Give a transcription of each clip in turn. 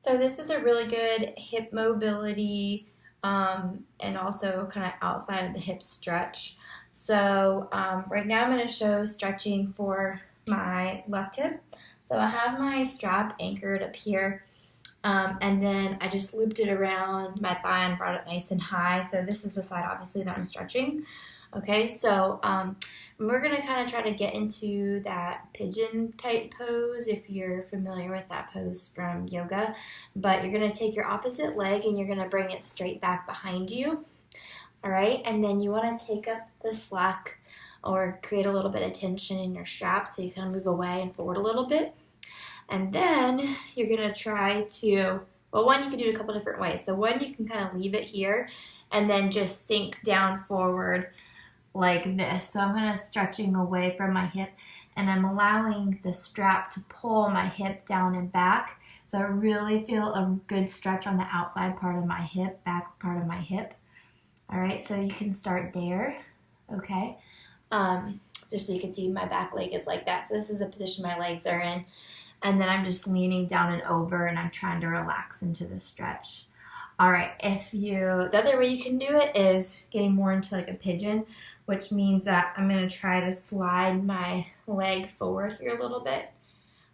So this is a really good hip mobility and also kind of outside of the hip stretch. So right now I'm going to show stretching for my left hip. So I have my strap anchored up here, and then I just looped it around my thigh and brought it nice and high. So this is the side obviously that I'm stretching. Okay, so we're going to kind of try to get into that pigeon type pose if you're familiar with that pose from yoga. But you're going to take your opposite leg and you're going to bring it straight back behind you. All right, and then you want to take up the slack or create a little bit of tension in your strap so you kind of move away and forward a little bit. And then you're going to try to, well, one, you can do it a couple different ways. So one, you can kind of leave it here and then just sink down forward like this. So I'm kind of stretching away from my hip and I'm allowing the strap to pull my hip down and back. So I really feel a good stretch on the outside part of my hip, back part of my hip. All right, so you can start there, okay? Just so you can see my back leg is like that. So this is the position my legs are in. And then I'm just leaning down and over and I'm trying to relax into the stretch. All right, the other way you can do it is getting more into like a pigeon, which means that I'm gonna try to slide my leg forward here a little bit.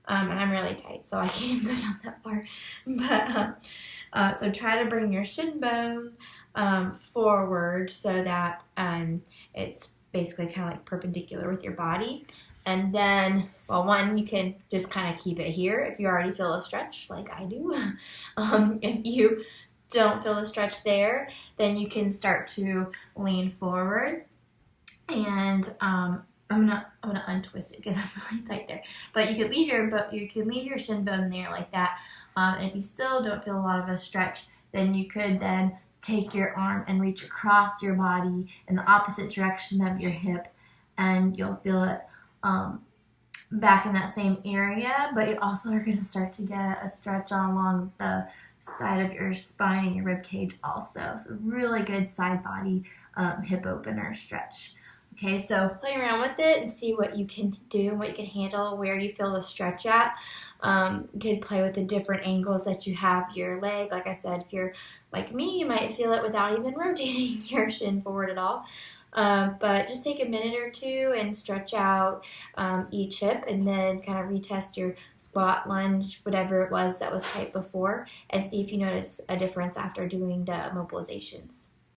And I'm really tight, so I can't even go down that far. But so try to bring your shin bone forward so that it's basically kind of like perpendicular with your body. And then, well, one, you can just kind of keep it here if you already feel a stretch like I do. If you don't feel a stretch there, then you can start to lean forward. And I'm gonna untwist it because I'm really tight there. But you could leave your shin bone there like that. And if you still don't feel a lot of a stretch, then you could then take your arm and reach across your body in the opposite direction of your hip, and you'll feel it back in that same area. But you also are going to start to get a stretch along the side of your spine and your rib cage also. So really good side body hip opener stretch. Okay, so play around with it and see what you can do, what you can handle, where you feel the stretch at. You can play with the different angles that you have your leg. Like I said, if you're like me, you might feel it without even rotating your shin forward at all. But just take a minute or two and stretch out each hip and then kind of retest your squat, lunge, whatever it was that was tight before, and see if you notice a difference after doing the mobilizations.